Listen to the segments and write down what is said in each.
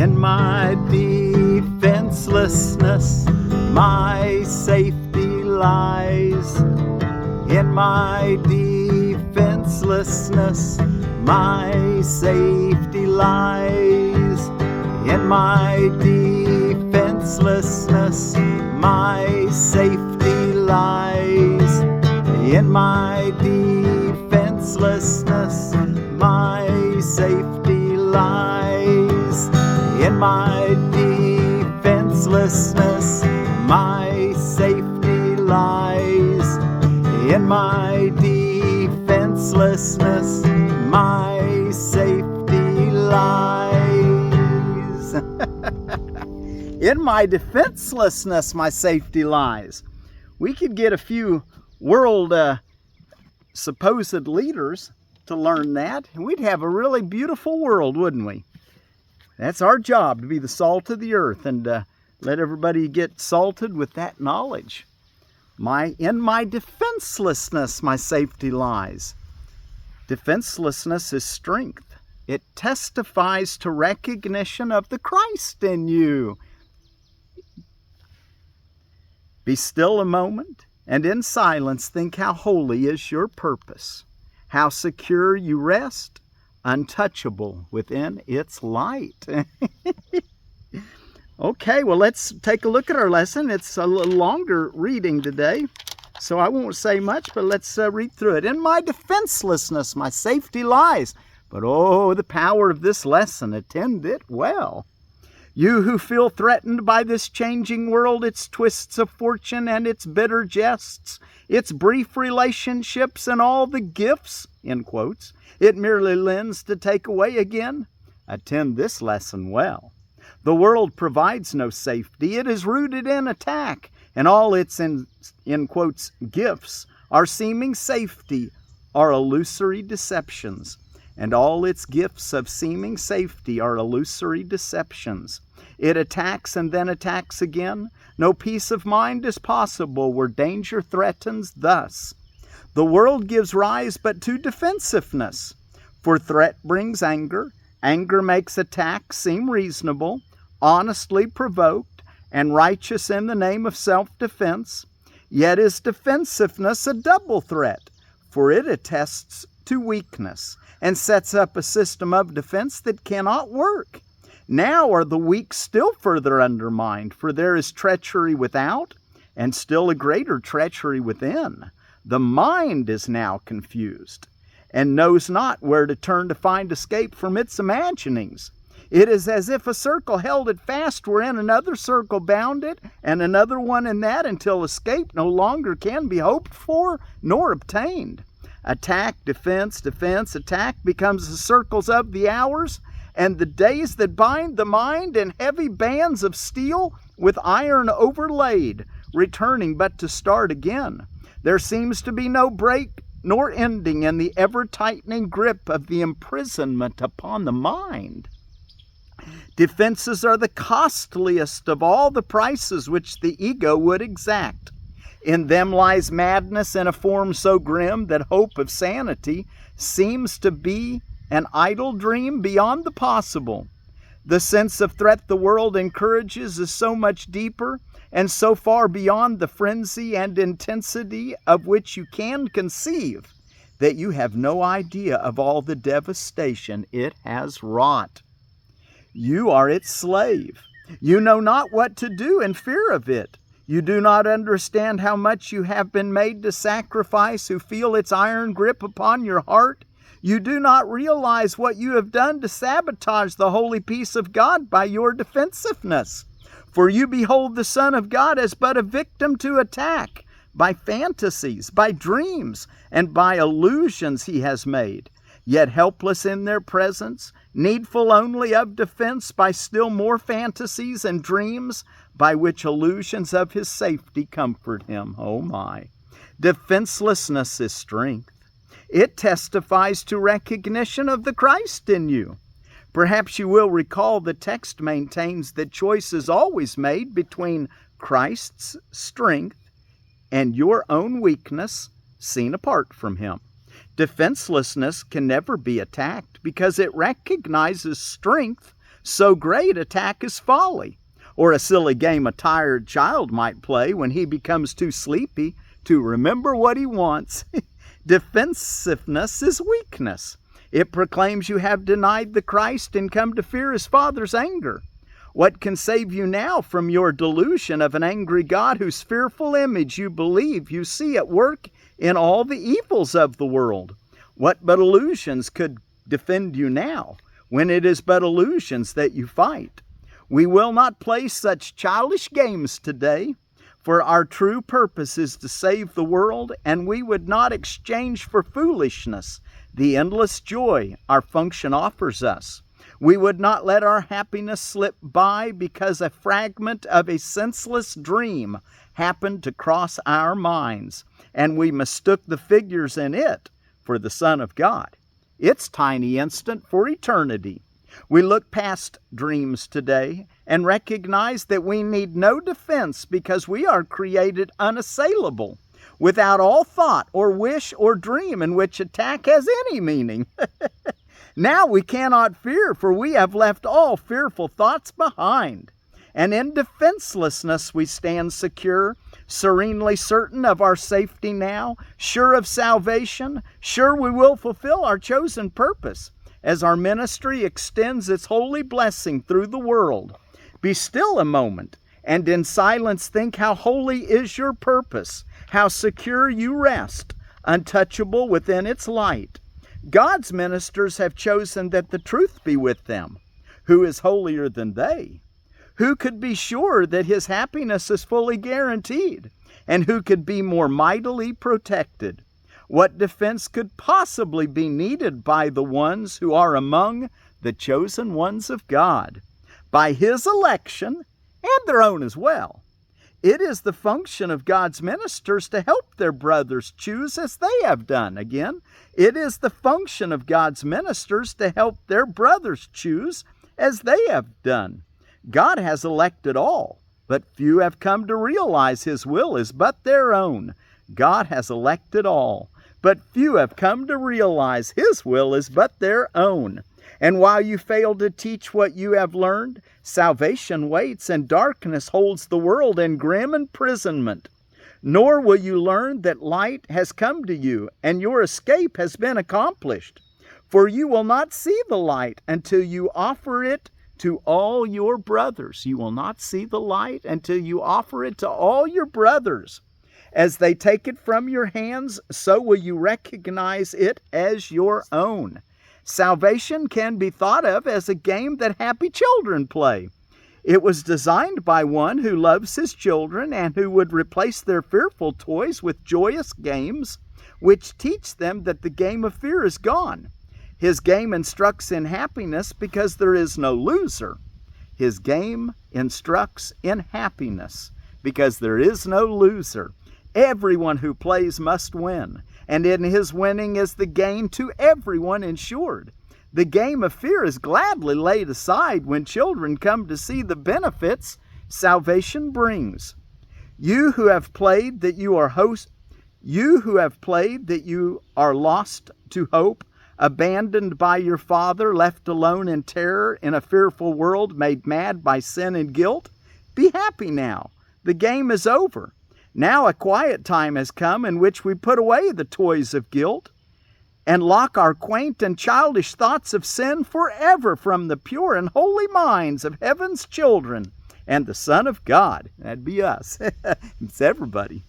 In my defenselessness, my safety lies. In my defenselessness, my safety lies. In my defenselessness, my safety lies. In my defenselessness, my safety lies. In my defenselessness, my safety lies. In my defenselessness, my safety lies. In my defenselessness, my safety lies. We could get a few world supposed leaders to learn that, and we'd have a really beautiful world, wouldn't we? That's our job, to be the salt of the earth and let everybody get salted with that knowledge. In my defenselessness, my safety lies. Defenselessness is strength. It testifies to recognition of the Christ in you. Be still a moment, and in silence think how holy is your purpose, how secure you rest, untouchable within its light. Okay, well, let's take a look at our lesson. It's a little longer reading today, so I won't say much, but let's read through it. In my defenselessness, my safety lies. But oh, the power of this lesson, attend it well. You who feel threatened by this changing world, its twists of fortune and its bitter jests, its brief relationships and all the gifts, in quotes, it merely lends to take away again, attend this lesson well. The world provides no safety. It is rooted in attack, and all its, in quotes, gifts are seeming safety, are illusory deceptions. And all its gifts of seeming safety are illusory deceptions. It attacks and then attacks again. No peace of mind is possible where danger threatens thus. The world gives rise but to defensiveness, for threat brings anger. Anger makes attack seem reasonable, honestly provoked, and righteous in the name of self-defense. Yet is defensiveness a double threat, for it attests to weakness and sets up a system of defense that cannot work. Now are the weak still further undermined, for there is treachery without and still a greater treachery within. The mind is now confused and knows not where to turn to find escape from its imaginings. It is as if a circle held it fast wherein another circle bound it, and another one in that, until escape no longer can be hoped for nor obtained. Attack, defense, defense, attack becomes the circles of the hours, and the days that bind the mind in heavy bands of steel with iron overlaid, returning but to start again. There seems to be no break nor ending in the ever-tightening grip of the imprisonment upon the mind. Defenses are the costliest of all the prices which the ego would exact. In them lies madness in a form so grim that hope of sanity seems to be an idle dream beyond the possible. The sense of threat the world encourages is so much deeper and so far beyond the frenzy and intensity of which you can conceive that you have no idea of all the devastation it has wrought. You are its slave. You know not what to do in fear of it. You do not understand how much you have been made to sacrifice who feel its iron grip upon your heart. You do not realize what you have done to sabotage the holy peace of God by your defensiveness. For you behold the Son of God as but a victim to attack by fantasies, by dreams, and by illusions he has made, yet helpless in their presence, needful only of defense by still more fantasies and dreams, by which illusions of his safety comfort him. Oh my! Defenselessness is strength. It testifies to recognition of the Christ in you. Perhaps you will recall the text maintains that choice is always made between Christ's strength and your own weakness seen apart from him. Defenselessness can never be attacked because it recognizes strength So great attack is folly, or a silly game a tired child might play when he becomes too sleepy to remember what he wants. Defensiveness is weakness. It proclaims you have denied the Christ and come to fear his Father's anger. What can save you now from your delusion of an angry God whose fearful image you believe you see at work in all the evils of the world? What but illusions could defend you now, when it is but illusions that you fight? We will not play such childish games today, for our true purpose is to save the world, and we would not exchange for foolishness the endless joy our function offers us. We would not let our happiness slip by because a fragment of a senseless dream happened to cross our minds, and we mistook the figures in it for the Son of God. Its tiny instant for eternity. We look past dreams today and recognize that we need no defense because we are created unassailable, without all thought or wish or dream in which attack has any meaning. Now we cannot fear, for we have left all fearful thoughts behind. And in defenselessness we stand secure, serenely certain of our safety now, sure of salvation, sure we will fulfill our chosen purpose as our ministry extends its holy blessing through the world. Be still a moment, and in silence think how holy is your purpose, how secure you rest, untouchable within its light. God's ministers have chosen that the truth be with them. Who is holier than they? Who could be sure that his happiness is fully guaranteed? And who could be more mightily protected? What defense could possibly be needed by the ones who are among the chosen ones of God, by his election and their own as well? It is the function of God's ministers to help their brothers choose as they have done. Again, it is the function of God's ministers to help their brothers choose as they have done. God has elected all, but few have come to realize his will is but their own. God has elected all, but few have come to realize his will is but their own. And while you fail to teach what you have learned, salvation waits and darkness holds the world in grim imprisonment. Nor will you learn that light has come to you and your escape has been accomplished. For you will not see the light until you offer it to all your brothers. You will not see the light until you offer it to all your brothers. As they take it from your hands, so will you recognize it as your own. Salvation can be thought of as a game that happy children play. It was designed by one who loves his children and who would replace their fearful toys with joyous games, which teach them that the game of fear is gone. His game instructs in happiness because there is no loser. His game instructs in happiness because there is no loser. Everyone who plays must win, and in his winning is the gain to everyone insured. The game of fear is gladly laid aside when children come to see the benefits salvation brings. You who have played that you are lost to hope, abandoned by your Father, left alone in terror in a fearful world made mad by sin and guilt, be happy now. The game is over. Now a quiet time has come in which we put away the toys of guilt and lock our quaint and childish thoughts of sin forever from the pure and holy minds of heaven's children and the Son of God. That'd be us. It's everybody.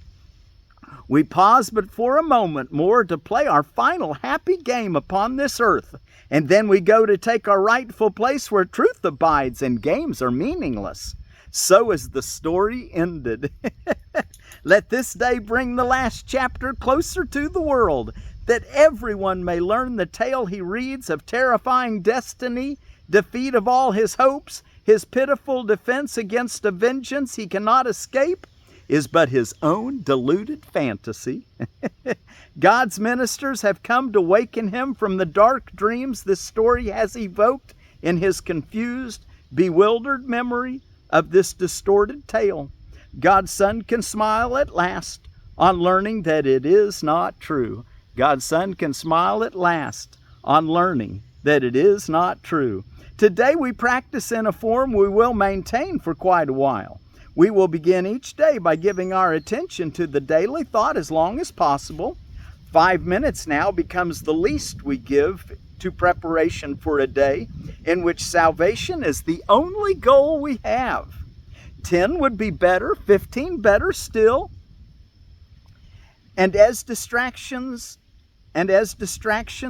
We pause but for a moment more to play our final happy game upon this earth, and then we go to take our rightful place where truth abides and games are meaningless. So is the story ended. Let this day bring the last chapter closer to the world, that everyone may learn the tale he reads of terrifying destiny, defeat of all his hopes, his pitiful defense against a vengeance he cannot escape, is but his own deluded fantasy. God's ministers have come to waken him from the dark dreams this story has evoked in his confused, bewildered memory of this distorted tale. God's Son can smile at last on learning that it is not true. God's Son can smile at last on learning that it is not true. Today we practice in a form we will maintain for quite a while. We will begin each day by giving our attention to the daily thought as long as possible. 5 minutes now becomes the least we give to preparation for a day in which salvation is the only goal we have. 10 would be better, 15 better still. And as distraction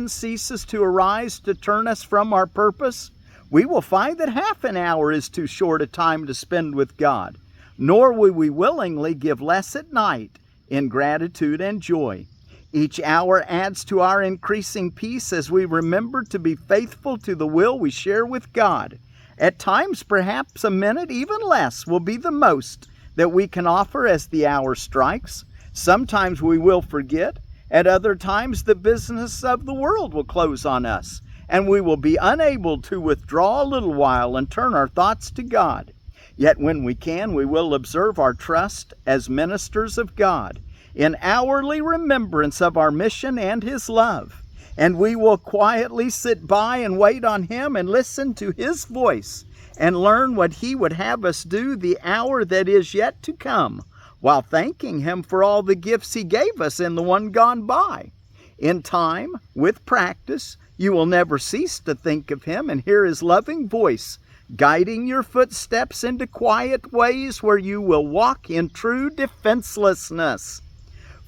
ceases to arise to turn us from our purpose, we will find that half an hour is too short a time to spend with God, nor will we willingly give less at night in gratitude and joy. Each hour adds to our increasing peace as we remember to be faithful to the will we share with God. At times, perhaps a minute, even less, will be the most that we can offer as the hour strikes. Sometimes we will forget. At other times, the business of the world will close on us, and we will be unable to withdraw a little while and turn our thoughts to God. Yet when we can, we will observe our trust as ministers of God in hourly remembrance of our mission and His love. And we will quietly sit by and wait on Him and listen to His voice and learn what He would have us do the hour that is yet to come, while thanking Him for all the gifts He gave us in the one gone by. In time, with practice, you will never cease to think of Him and hear His loving voice, guiding your footsteps into quiet ways where you will walk in true defenselessness.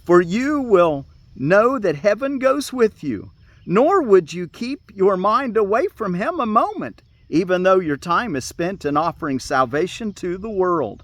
For you will know that heaven goes with you, nor would you keep your mind away from Him a moment, even though your time is spent in offering salvation to the world.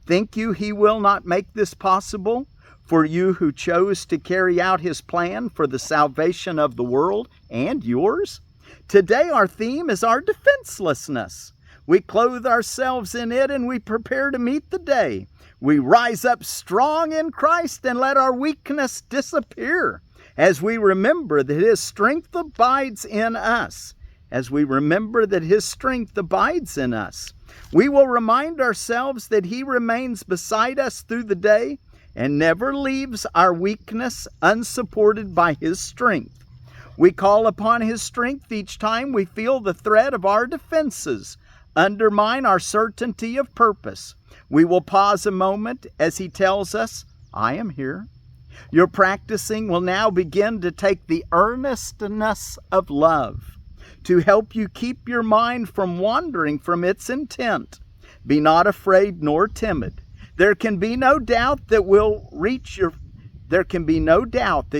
Think you He will not make this possible for you who chose to carry out His plan for the salvation of the world and yours? Today our theme is our defenselessness. We clothe ourselves in it and we prepare to meet the day. We rise up strong in Christ and let our weakness disappear as we remember that His strength abides in us. As we remember that His strength abides in us, we will remind ourselves that He remains beside us through the day and never leaves our weakness unsupported by His strength. We call upon His strength each time we feel the threat of our defenses undermine our certainty of purpose. We will pause a moment as He tells us, I am here. Your practicing will now begin to take the earnestness of love to help you keep your mind from wandering from its intent. Be not afraid nor timid. There can be no doubt that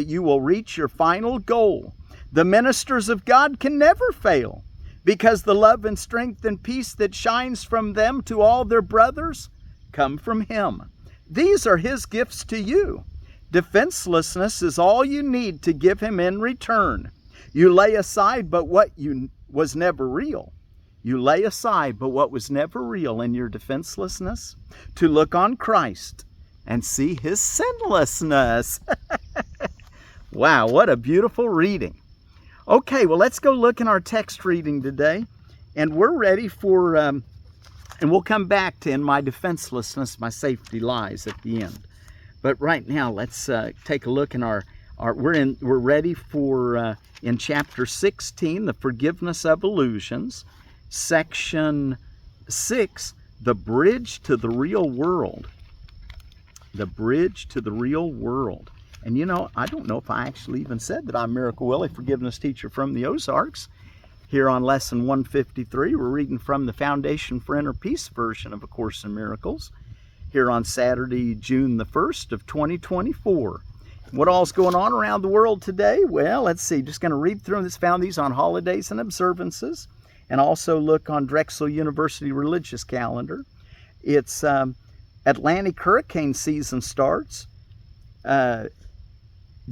you will reach your final goal. The ministers of God can never fail, because the love and strength and peace that shines from them to all their brothers come from Him. These are His gifts to you. Defenselessness is all you need to give Him in return. You lay aside but what was never real. You lay aside but what was never real in your defenselessness to look on Christ and see His sinlessness. Wow, what a beautiful reading. Okay, well, let's go look in our text reading today. And we're ready for, and we'll come back to in my defenselessness, my safety lies at the end. But right now, let's take a look in we're ready for, in chapter 16, the forgiveness of illusions. Section 6, the bridge to the real world. The bridge to the real world. And you know, I don't know if I actually even said that I'm Miracle Willie, forgiveness teacher from the Ozarks. Here on lesson 153, we're reading from the Foundation for Inner Peace version of A Course in Miracles. Here on Saturday, June the 1st of 2024. What all's going on around the world today? Well, let's see. Just going to read through them. Found these on holidays and observances. And also look on Drexel University religious calendar. It's Atlantic hurricane season starts.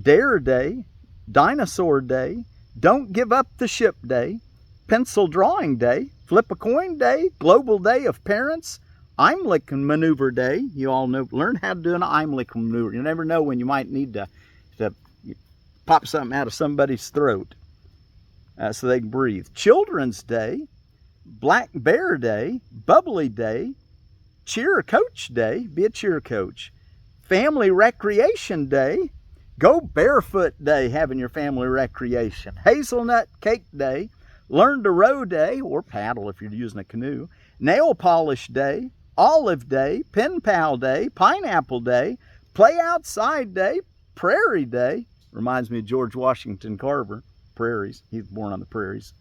Dare Day, Dinosaur Day, Don't Give Up the Ship Day, Pencil Drawing Day, Flip a Coin Day, Global Day of Parents, Heimlich Maneuver Day. You all know, learn how to do an Heimlich Maneuver. You never know when you might need to pop something out of somebody's throat so they can breathe. Children's Day, Black Bear Day, Bubbly Day, Cheer Coach Day, be a cheer coach, Family Recreation Day, Go Barefoot Day, having your family recreation, Hazelnut Cake Day, learn to row day, or paddle if you're using a canoe, nail polish day, olive day, pen pal day, pineapple day, play outside day, prairie day. Reminds me of George Washington Carver, prairies. He was born on the prairies.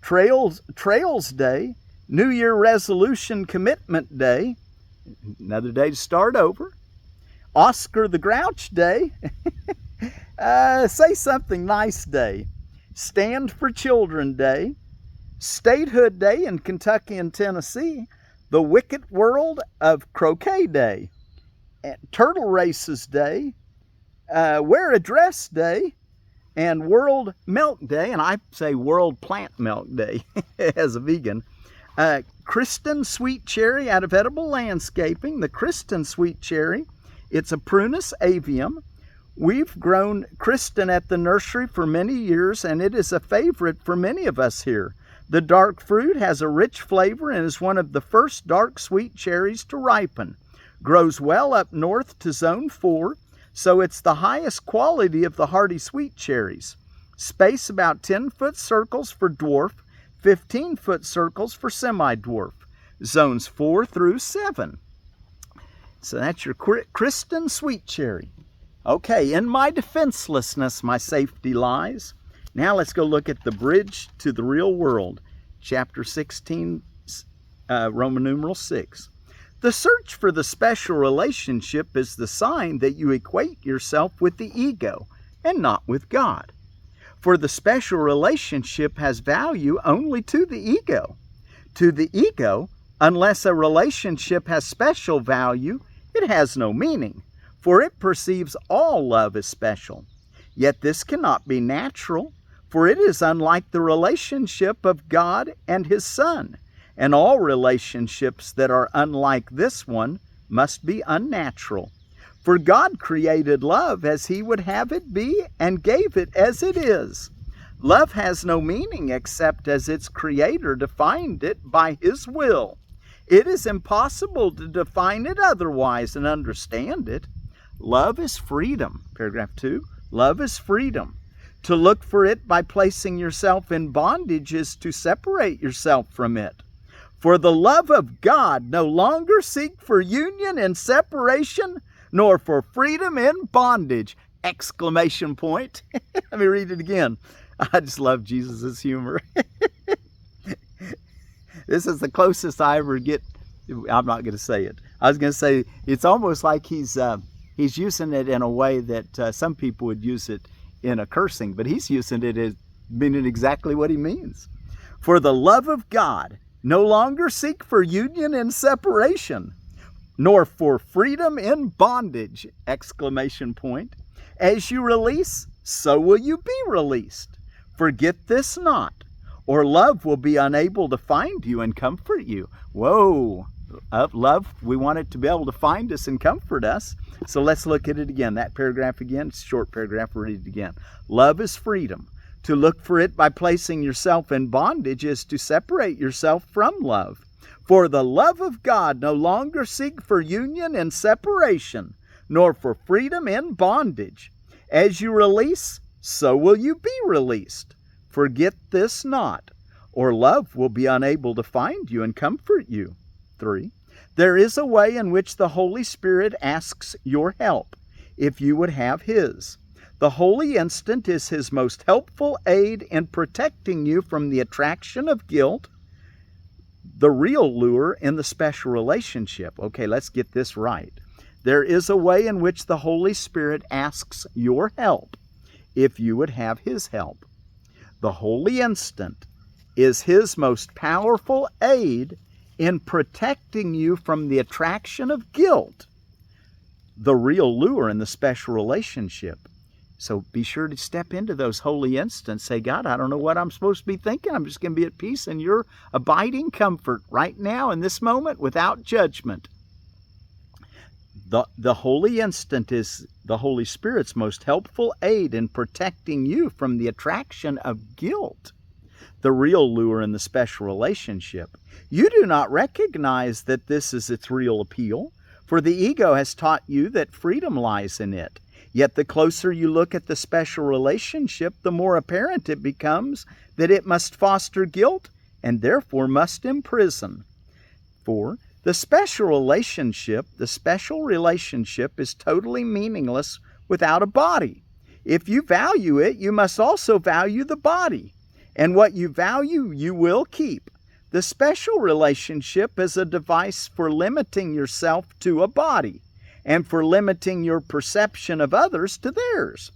Trails day, New Year resolution commitment day, another day to start over. Oscar the Grouch day, say something nice day. Stand for Children day, Statehood day in Kentucky and Tennessee, the Wicked World of Croquet day, Turtle Races day, Wear a Dress day, and World Milk Day, and I say World Plant Milk Day as a vegan. Kristin Sweet Cherry out of Edible Landscaping, the Kristin Sweet Cherry. It's a Prunus avium. We've grown Kristin at the nursery for many years, and it is a favorite for many of us here. The dark fruit has a rich flavor and is one of the first dark sweet cherries to ripen. Grows well up north to zone 4, so it's the highest quality of the hardy sweet cherries. Space about 10-foot circles for dwarf, 15-foot circles for semi-dwarf. Zones 4 through 7. So that's your Kristin Sweet Cherry. Okay, in my defenselessness, my safety lies. Now let's go look at the bridge to the real world. Chapter 16, Roman numeral 6. The search for the special relationship is the sign that you equate yourself with the ego and not with God. For the special relationship has value only to the ego. To the ego, unless a relationship has special value, it has no meaning, for it perceives all love as special. Yet this cannot be natural, for it is unlike the relationship of God and His Son, and all relationships that are unlike this one must be unnatural. For God created love as He would have it be and gave it as it is. Love has no meaning except as its Creator defined it by His will. It is impossible to define it otherwise and understand it. Love is freedom. Paragraph 2. Love is freedom. To look for it by placing yourself in bondage is to separate yourself from it. For the love of God no longer seek for union in separation, nor for freedom in bondage! Exclamation point. Let me read it again. I just love Jesus' humor. This is the closest I ever get. I'm not going to say it. I was going to say it's almost like he's using it in a way that some people would use it in a cursing, but he's using it as meaning exactly what he means. For the love of God no longer seek for union in separation, nor for freedom in bondage! Exclamation point. As you release, so will you be released. Forget this not, or love will be unable to find you and comfort you. Whoa! Love, we want it to be able to find us and comfort us. So let's look at it again. That paragraph again, it's a short paragraph, we'll read it again. Love is freedom. To look for it by placing yourself in bondage is to separate yourself from love. For the love of God no longer seek for union in separation, nor for freedom in bondage. As you release, so will you be released. Forget this not, or love will be unable to find you and comfort you. 3. There is a way in which the Holy Spirit asks your help, if you would have His. The holy instant is His most helpful aid in protecting you from the attraction of guilt, the real lure in the special relationship. Okay, let's get this right. There is a way in which the Holy Spirit asks your help, if you would have His help. The holy instant is His most powerful aid in protecting you from the attraction of guilt, the real lure in the special relationship. So be sure to step into those holy instants. Say, God, I don't know what I'm supposed to be thinking. I'm just going to be at peace in your abiding comfort right now in this moment without judgment. The holy instant is the Holy Spirit's most helpful aid in protecting you from the attraction of guilt, the real lure in the special relationship. You do not recognize that this is its real appeal, for the ego has taught you that freedom lies in it. Yet the closer you look at the special relationship, the more apparent it becomes that it must foster guilt and therefore must imprison. For the special relationship is totally meaningless without a body. If you value it, you must also value the body. And what you value, you will keep. The special relationship is a device for limiting yourself to a body and for limiting your perception of others to theirs.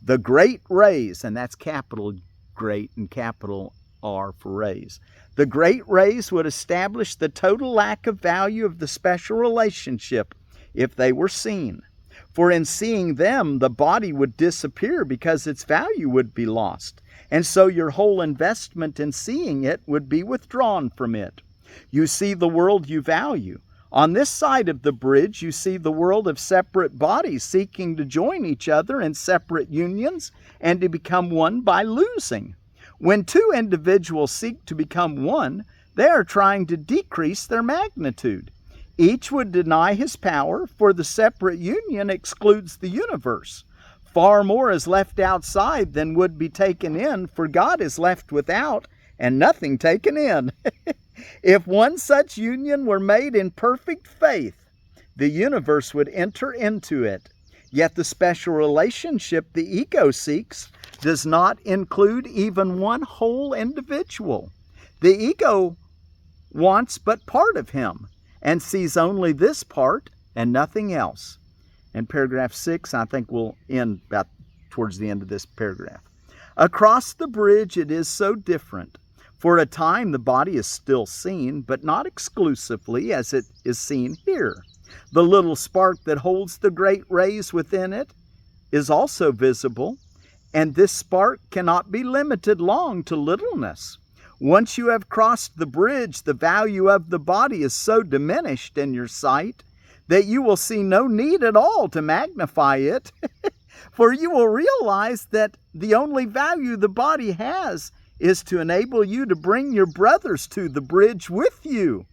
The great raise, and that's capital great and capital R for raise. The great raise would establish the total lack of value of the special relationship if they were seen. For in seeing them, the body would disappear because its value would be lost. And so your whole investment in seeing it would be withdrawn from it. You see the world you value. On this side of the bridge, you see the world of separate bodies seeking to join each other in separate unions and to become one by losing. When two individuals seek to become one, they are trying to decrease their magnitude. Each would deny his power, for the separate union excludes the universe. Far more is left outside than would be taken in, for God is left without and nothing taken in. If one such union were made in perfect faith, the universe would enter into it. Yet the special relationship the ego seeks does not include even one whole individual. The ego wants but part of him and sees only this part and nothing else. And paragraph 6, I think we'll end about towards the end of this paragraph. Across the bridge it is so different. For a time the body is still seen, but not exclusively as it is seen here. The little spark that holds the great rays within it is also visible, and this spark cannot be limited long to littleness. Once you have crossed the bridge, the value of the body is so diminished in your sight that you will see no need at all to magnify it, for you will realize that the only value the body has is to enable you to bring your brothers to the bridge with you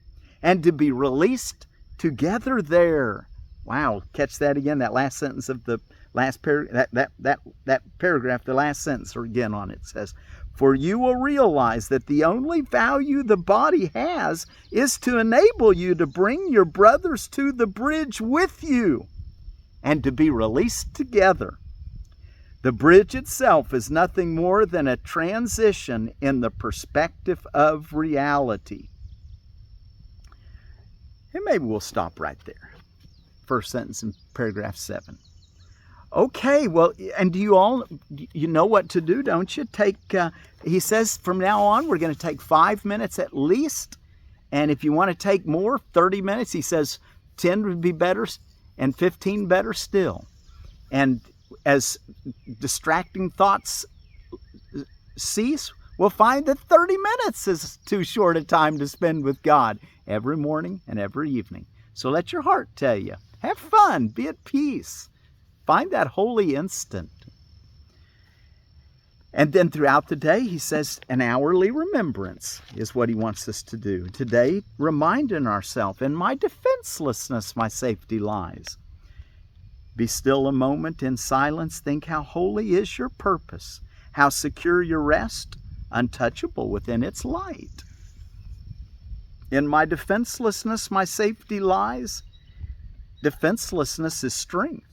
and to be released together there. Wow, catch that again, that last sentence of the last that paragraph, the last sentence again on it says, for you will realize that the only value the body has is to enable you to bring your brothers to the bridge with you and to be released together. The bridge itself is nothing more than a transition in the perspective of reality. And maybe we'll stop right there. First sentence in paragraph 7. Okay, well, and do you know what to do, don't you? He says from now on we're going to take 5 minutes at least. And if you want to take more, 30 minutes, he says 10 would be better and 15 better still. And as distracting thoughts cease, we'll find that 30 minutes is too short a time to spend with God every morning and every evening. So let your heart tell you, have fun, be at peace. Find that holy instant. And then throughout the day, he says an hourly remembrance is what he wants us to do. Today, reminding ourselves, in my defenselessness, my safety lies. Be still a moment in silence. Think how holy is your purpose, how secure your rest, untouchable within its light. In my defenselessness, my safety lies. Defenselessness is strength.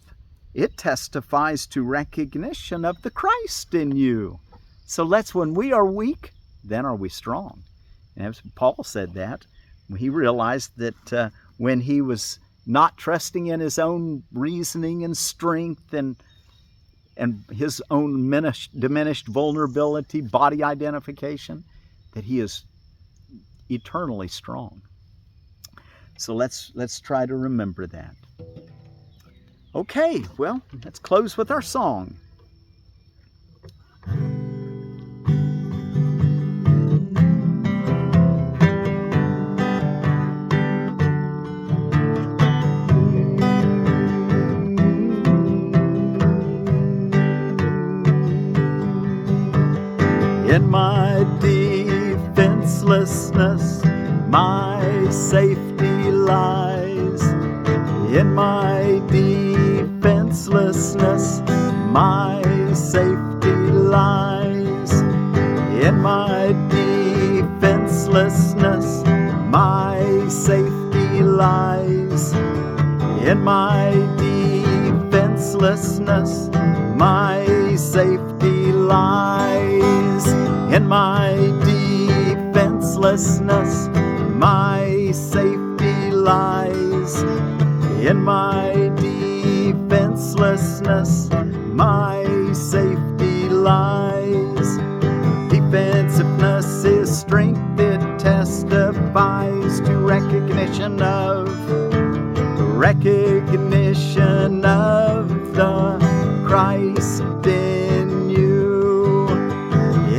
It testifies to recognition of the Christ in you. So when we are weak, then are we strong. And as Paul said that, he realized that when he was not trusting in his own reasoning and strength and his own diminished vulnerability, body identification, that he is eternally strong. So let's try to remember that. Okay, well, let's close with our song. In my defenselessness, my safety lies. In my defenselessness, defenselessness, my safety lies. In my defenselessness, my safety lies. In my defenselessness, my safety lies. In my defenselessness, my safety lies. Defensiveness is strength, it testifies to recognition of the Christ in you.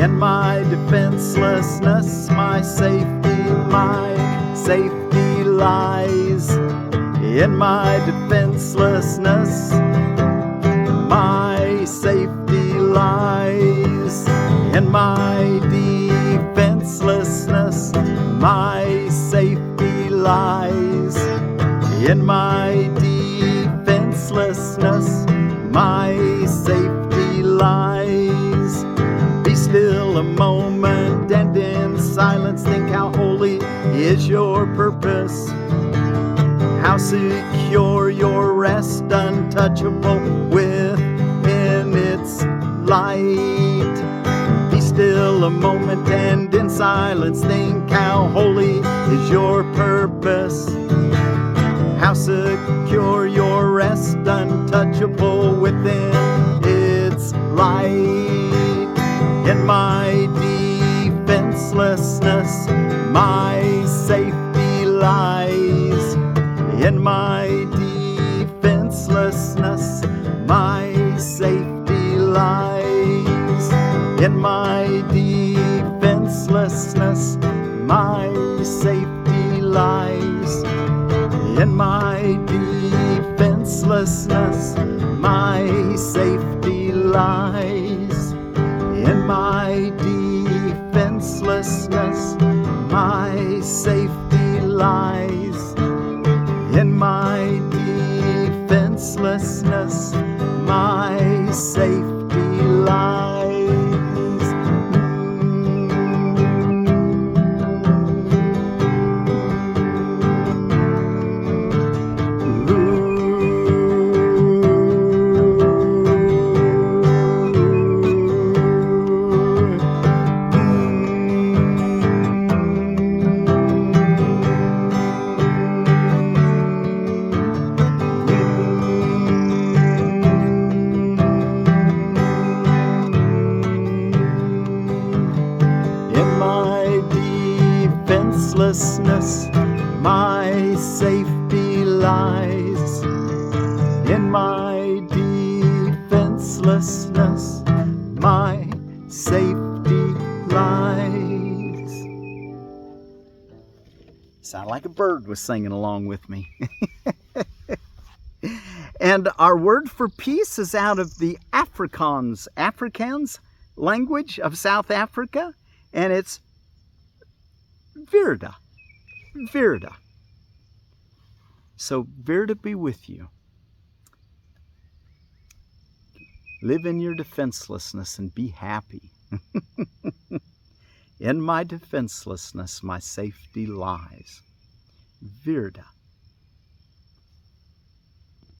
In my defenselessness, my safety lies. In my defenselessness, my safety lies. In my defenselessness, my safety lies. In my defenselessness, my safety lies. Be still a moment and in silence think how holy is your purpose, how secure your rest, untouchable within its light. Be still a moment and in silence think how holy is your purpose, how secure your rest, untouchable within its light. In my defenselessness, my safety lies. In my defenselessness, my safety lies. In my defenselessness, my safety lies. In my defenselessness, my safety lies. In my defenselessness, my safety lies. In my defenselessness, my safety lies. Defenselessness, my safety lies. In my defenselessness, my safety lies. Sound like a bird was singing along with me. And our word for peace is out of the Afrikaans language of South Africa, and it's Vrede. Vrede. So Vrede be with you. Live in your defenselessness and be happy. In my defenselessness, my safety lies. Vrede.